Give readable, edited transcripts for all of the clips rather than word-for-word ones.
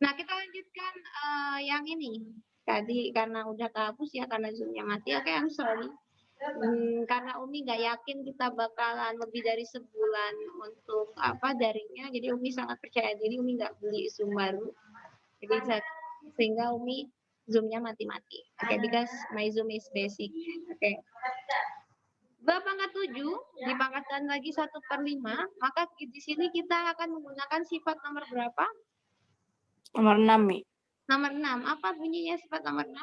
Nah, kita lanjutkan yang ini. Tadi karena udah kehapus ya, karena Zoom-nya mati. Oke, I'm sorry. Karena Umi nggak yakin kita bakalan lebih dari sebulan untuk apa daringnya, jadi Umi sangat percaya diri. Umi nggak beli Zoom baru. Jadi sehingga Umi Zoom-nya mati-mati. Oke, because my Zoom is basic. Oke. Pangkat 7 dipangkatkan lagi 1/5, maka di sini kita akan menggunakan sifat nomor berapa? Nomor 6, Mi. Nomor 6. Apa bunyinya sifat nomor 6?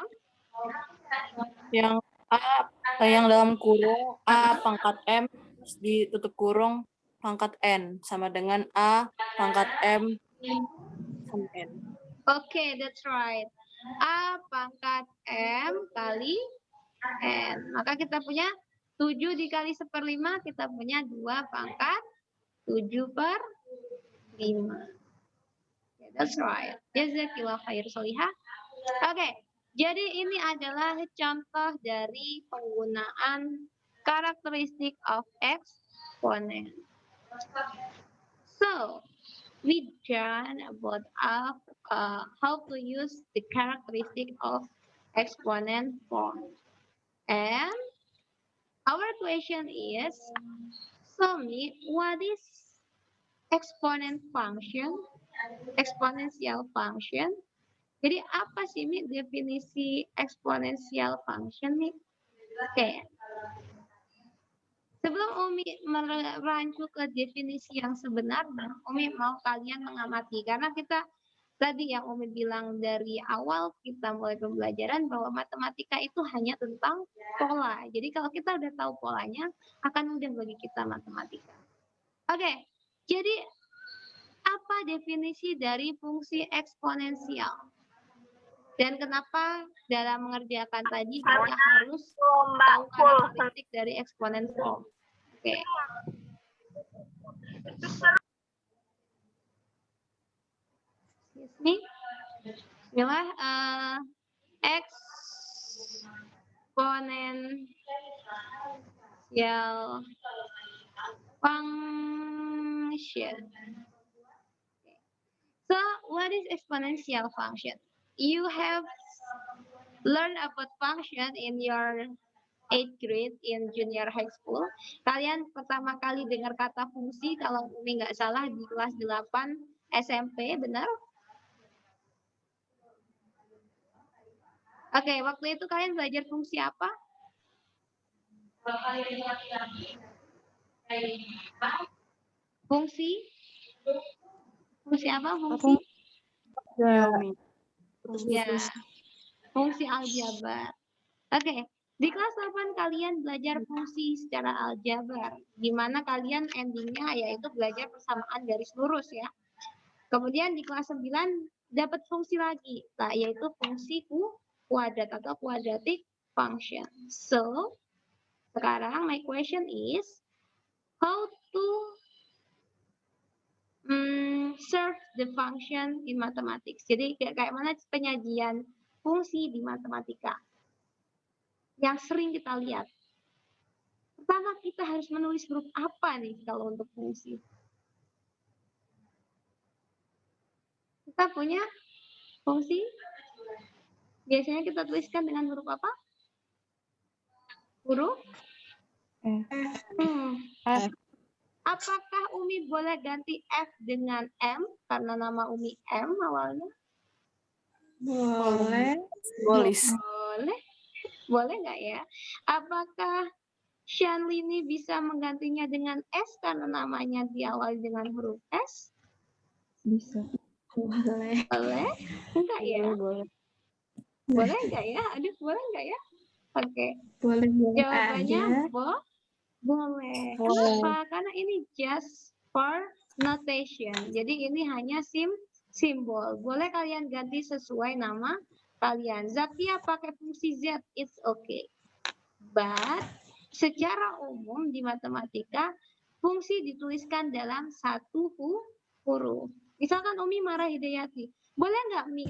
Yang A, yang dalam kurung A pangkat M ditutup kurung pangkat N sama dengan A pangkat M sama N. Oke, that's right. A pangkat M kali N. Maka kita punya 7 dikali 1/5, kita punya 2 pangkat 7/5. Yeah, that's right. Jazakillah khair solihah. Oke, jadi ini adalah contoh dari penggunaan karakteristik of exponent. So, we done about how to use the characteristic of exponent form. And our question is, Somi, what is exponent function? Exponential function. Jadi apa sih Mi definisi exponential function nih? Oke. Sebelum Umi merancu ke definisi yang sebenarnya, Umi mau kalian mengamati karena kita tadi yang Umi bilang dari awal kita mulai pembelajaran bahwa matematika itu hanya tentang pola. Jadi kalau kita udah tahu polanya, akan mudah bagi kita matematika. Oke, jadi apa definisi dari fungsi eksponensial? Dan kenapa dalam mengerjakan tadi kita harus tahu karakteristik dari eksponen form? Oke. Ini adalah exponential function. So, what is exponential function? You have learned about function in your 8th grade in junior high school. Kalian pertama kali dengar kata fungsi kalau Umi nggak salah di kelas 8 SMP, benar? Oke, waktu itu kalian belajar fungsi apa? Fungsi? Fungsi apa? Fungsi? Ya, Mi. Ya, fungsi aljabar. Oke, di kelas 8 kalian belajar fungsi secara aljabar, di mana kalian endingnya yaitu belajar persamaan garis lurus ya. Kemudian di kelas 9 dapat fungsi lagi, yaitu fungsi kuadrat atau quadratic function. So, sekarang my question is, how to serve the function in mathematics. Jadi kayak mana penyajian fungsi di matematika yang sering kita lihat. Pertama kita harus menulis huruf apa nih kalau untuk fungsi? Kita punya fungsi, biasanya kita tuliskan dengan huruf apa? Huruf? F. Apakah Umi boleh ganti F dengan M karena nama Umi M awalnya? Boleh. Boleh. Boleh nggak ya? Apakah Shanlini bisa menggantinya dengan S karena namanya diawali dengan huruf S? Bisa. Boleh. Boleh? Enggak ya? Boleh. Boleh nggak ya? Aduh, boleh nggak ya? Oke. Boleh Jawabannya aja. boleh. Kenapa? Karena ini just for notation. Jadi ini hanya simbol. Boleh kalian ganti sesuai nama kalian. Zakia pakai fungsi Z, it's okay. But secara umum di matematika fungsi dituliskan dalam satu huruf. Misalkan Umi marah Hidayati, boleh nggak Umi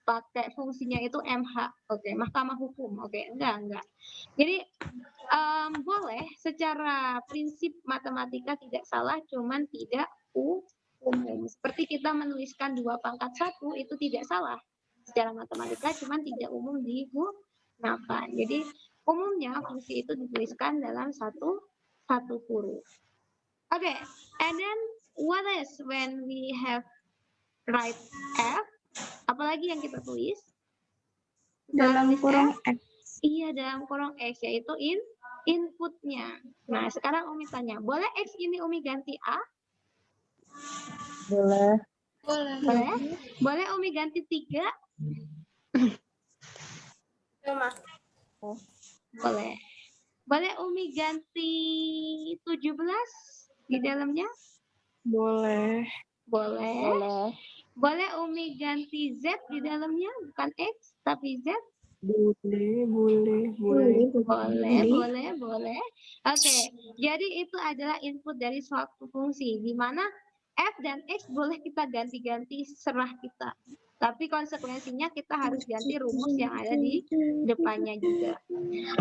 pakai fungsinya itu MH? Oke, Mahkamah Hukum. Oke, enggak. Jadi boleh secara prinsip matematika tidak salah, cuman tidak umum. Seperti kita menuliskan 2 pangkat 1 itu tidak salah secara matematika, cuman tidak umum digunakan. Jadi umumnya fungsi itu dituliskan dalam satu huruf. Okay, and then what is when we have write F? Apalagi yang kita tulis? Dalam kurung X. Iya, dalam kurung X, yaitu inputnya. Nah, sekarang Umi tanya, boleh X ini Umi ganti A? Boleh. Boleh? Boleh Umi ganti 3? Boleh. Boleh Umi ganti 17 di dalamnya? Boleh. Boleh. Boleh Umi ganti Z di dalamnya, bukan X, tapi Z? Boleh. Boleh. Oke, jadi itu adalah input dari suatu fungsi, di mana F dan X boleh kita ganti-ganti serah kita. Tapi konsekuensinya kita harus ganti rumus yang ada di depannya juga.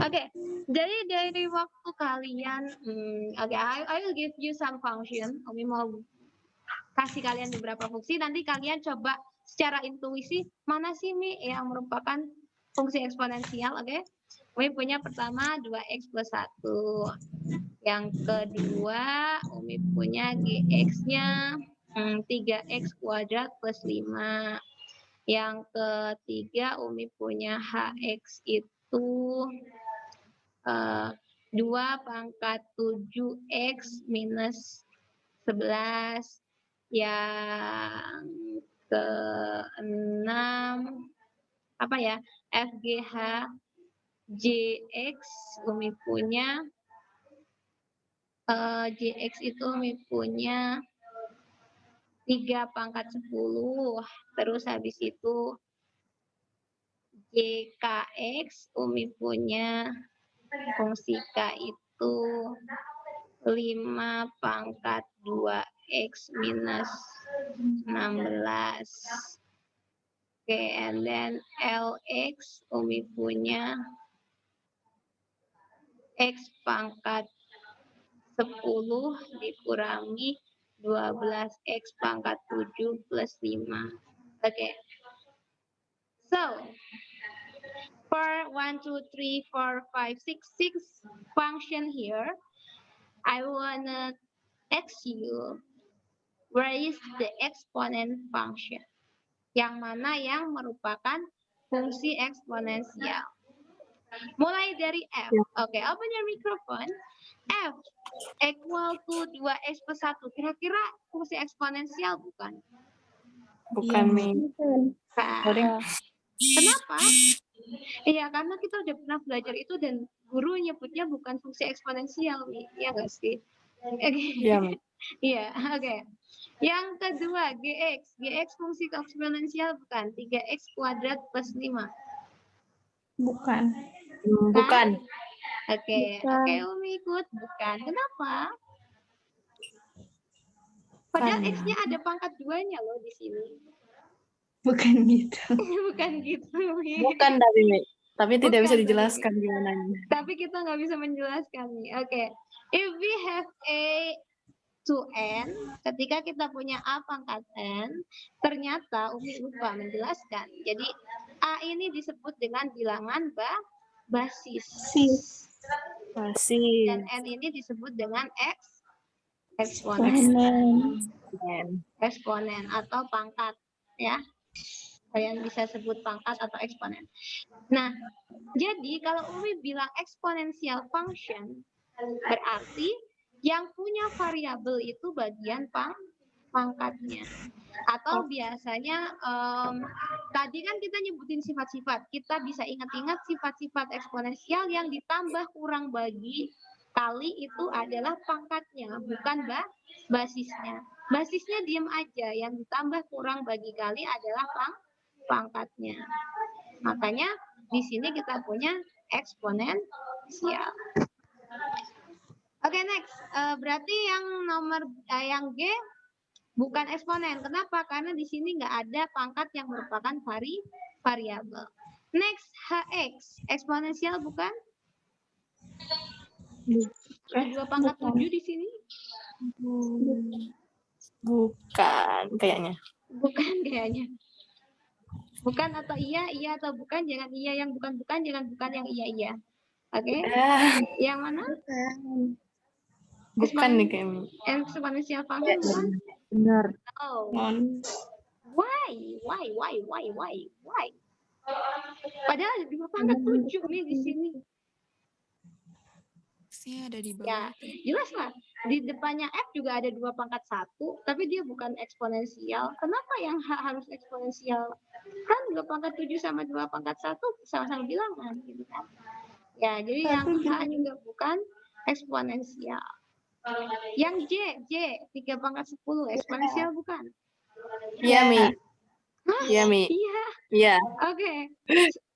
Oke, jadi dari waktu kalian, I will give you some function. Umi mau kasih kalian beberapa fungsi, nanti kalian coba secara intuisi mana sih Mi yang merupakan fungsi eksponensial, oke? Umi punya pertama 2x plus 1. Yang kedua, Umi punya gx-nya 3x kuadrat plus 5. Yang ketiga, Umi punya hx itu 2 pangkat 7x minus 11. Yang keenam, apa ya, FGH JX Umi punya JX itu Umi punya 3 pangkat 10. Terus habis itu JKX Umi punya fungsi K itu 5 pangkat 2x minus 16. Oke, and then LX Umi punya X pangkat 10 dikurangi 12X pangkat 7 plus 5. Okay. So, for 1, 2, 3, 4, 5, 6 function here, I wanna ask you, where is the exponent function? Yang mana yang merupakan fungsi eksponensial? Mulai dari F. Oke, open your microphone. F equal to 2x plus 1. Kira-kira fungsi eksponensial bukan? Bukan, Mi. Kenapa? Iya, karena kita udah pernah belajar itu dan guru nyebutnya bukan fungsi eksponensial, Mi. Iya nggak sih? Iya, Mi. Iya, oke. Yang kedua, GX. GX fungsi eksponensial bukan? 3x kuadrat plus 5. Bukan. Bukan. Oke, Umi ikut. Bukan. Kenapa? Padahal X-nya ada pangkat 2-nya loh di sini. Bukan gitu. Bukan gitu, Mi. Bukan, tapi tidak bisa dijelaskan gimana. Tapi kita nggak bisa menjelaskan nih. Oke. If we have A to N, ketika kita punya A pangkat N, ternyata Umi lupa menjelaskan. Jadi A ini disebut dengan bilangan basis. Dan N ini disebut dengan eksponen atau pangkat, ya. Kalian bisa sebut pangkat atau eksponen. Nah, jadi kalau Umi bilang exponential function, berarti yang punya variabel itu bagian pangkatnya. Atau biasanya tadi kan kita nyebutin sifat-sifat. Kita bisa ingat-ingat sifat-sifat eksponensial yang ditambah kurang bagi kali itu adalah pangkatnya, bukan basisnya. Basisnya diam aja, yang ditambah kurang bagi kali adalah pangkatnya. Makanya di sini kita punya eksponensial. Oke, next. Berarti yang nomor yang G bukan eksponen. Kenapa? Karena di sini nggak ada pangkat yang merupakan variabel. Next, HX. Eksponensial bukan? 2 pangkat 7 di sini. Bukan kayaknya. Bukan kayaknya. Bukan atau iya atau bukan, jangan iya yang bukan, jangan bukan yang iya. Oke? Yang mana? Bukan nih kayaknya. Exponential function bukan? Benar. Oh. Non. Why? Padahal ada 2 pangkat 7 nih di sini. X-nya ada di Ya, bawah. jelas lah. Di depannya F juga ada 2 pangkat 1, tapi dia bukan eksponensial. Kenapa yang H harus eksponensial? Kan 2 pangkat 7 sama 2 pangkat 1 sama-sama bilangan, gitu kan. Ya, jadi yang H juga bukan eksponensial. Yang J 3 pangkat 10 eksponensial bukan? Iya, Mi. Iya, Mi. Iya. Iya. Okay.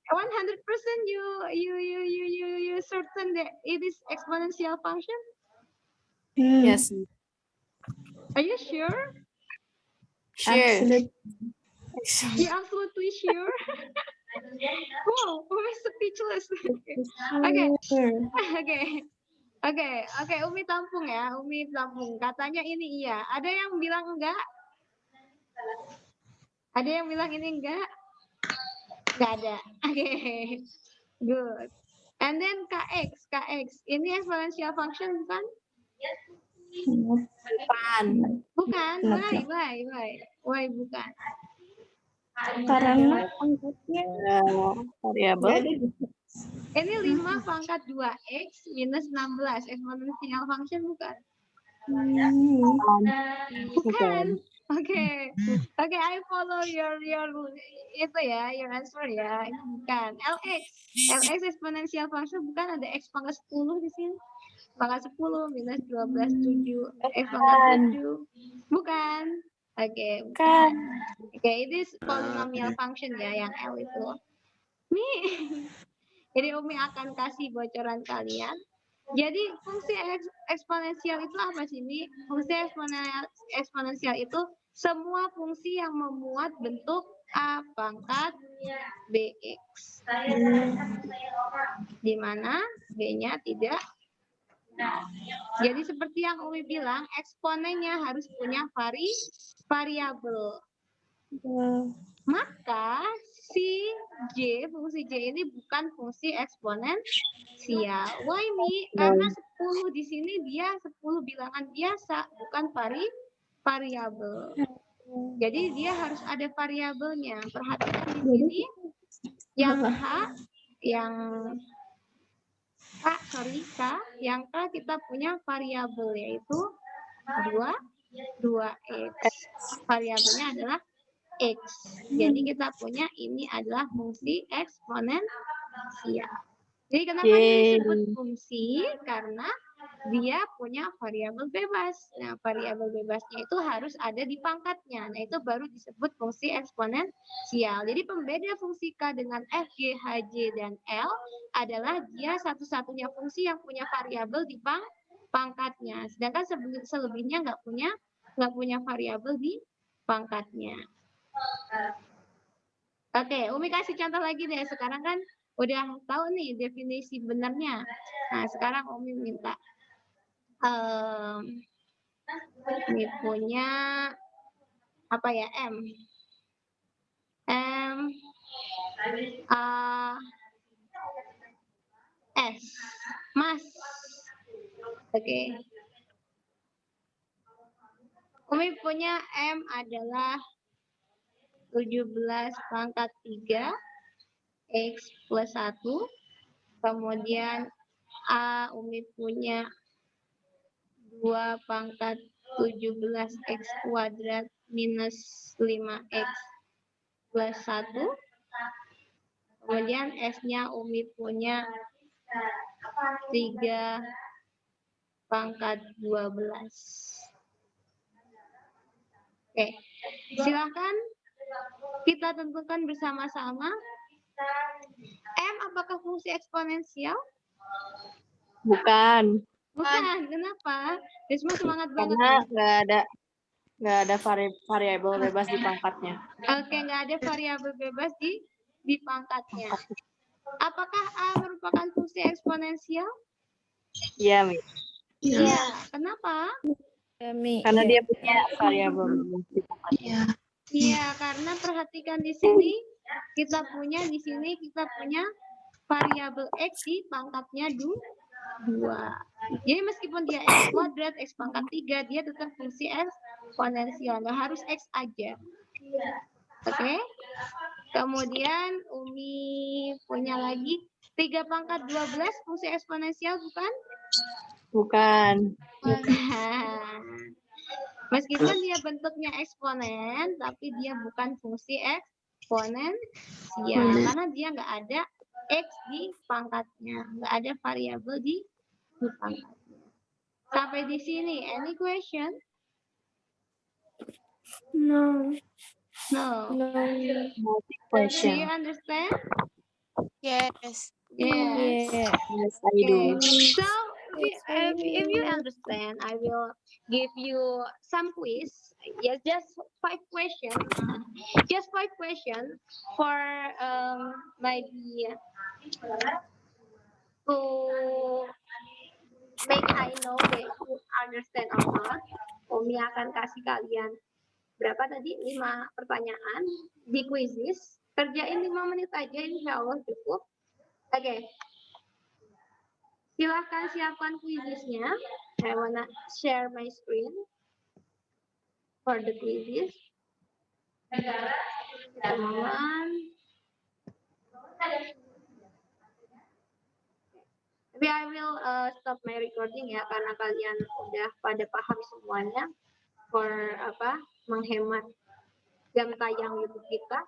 100% you certain that it is exponential function? Yes. Are you sure? Sure. Absolute. You absolutely sure? Wow, we're speechless. Okay. Oke, Umi tampung ya, Umi tampung. Katanya ini iya. Ada yang bilang enggak? Ada yang bilang ini enggak? Enggak ada. Oke. Good. And then KX. Ini exponential function bukan? Bukan. Bukan. Kenapa? Why bukan? Karena pangkatnya Variabel. nggak ada. Ini 5 pangkat 2x minus 16. Exponential function bukan? Bukan. Oke, I follow your itu ya, your answer ya. Ini bukan. LX exponential function bukan, ada x pangkat 10 di sini. Pangkat 10 minus 12 7 x pangkat 7. Bukan. Oke, bukan. Oke, ini polynomial function ya yang L itu. Nih. Jadi Umi akan kasih bocoran kalian. Jadi fungsi eksponensial itu apa sih, Mi? Fungsi eksponensial itu semua fungsi yang memuat bentuk A pangkat BX. Di mana B-nya tidak. Jadi seperti yang Umi bilang, eksponennya harus punya variabel. Maka fungsi J ini bukan fungsi eksponensial. Why, Mi? Karena 10 di sini dia 10 bilangan biasa, bukan variabel. Jadi dia harus ada variabelnya. Perhatikan di sini yang K kita punya variabel yaitu 2x. Variabelnya adalah X. Jadi kita punya ini adalah fungsi eksponensial. Jadi kenapa disebut fungsi? Karena dia punya variabel bebas. Nah, variabel bebasnya itu harus ada di pangkatnya. Nah, itu baru disebut fungsi eksponensial. Jadi pembeda fungsi K dengan F, G, H, J, dan L adalah dia satu-satunya fungsi yang punya variabel di pangkatnya. Sedangkan selebihnya nggak punya variabel di pangkatnya. Oke, Umi kasih contoh lagi deh. Sekarang kan udah tahu nih definisi benarnya. Nah, sekarang Umi minta ini punya apa ya, M A S Mas. Oke. Umi punya M adalah 17 pangkat 3 X plus 1. Kemudian A Umi punya 2 pangkat 17 X kuadrat minus 5X plus 1. Kemudian S-nya Umi punya 3 pangkat 12. Oke, silakan kita tentukan bersama-sama. M apakah fungsi eksponensial? Bukan. Bukan, kenapa? Risma semangat banget. Karena nggak ada variabel bebas di pangkatnya. Oke, nggak ada variabel bebas di pangkatnya. Apakah A merupakan fungsi eksponensial? Iya, Mi. Iya. Kenapa? Karena dia punya variabel. Iya, karena perhatikan di sini kita punya variabel X di pangkatnya 2. Jadi meskipun dia X kuadrat, X pangkat 3, dia tetap fungsi eksponensial. Nggak harus X aja. Oke? Kemudian Umi punya lagi 3 pangkat 12 fungsi eksponensial bukan? Bukan. Bukan. Meskipun dia bentuknya eksponen, tapi dia bukan fungsi eksponensial. Karena dia nggak ada X di pangkatnya. Nggak ada variabel di pangkatnya. Sampai di sini, any question? No. No. No. Do you understand? Yes. Yes. Yes, I do. So, if you understand, I will give you some quiz. Yes, just 5 questions. Just 5 questions for maybe to make I know that you understand or not. Umi akan kasih kalian berapa tadi? 5 pertanyaan di quizzes. Kerjain 5 menit aja, insya Allah cukup. Oke. Silahkan siapkan quizzesnya. I wanna share my screen for the quizzes. Teman-teman. Tapi I will stop my recording ya karena kalian udah pada paham semuanya for menghemat jam tayang YouTube kita.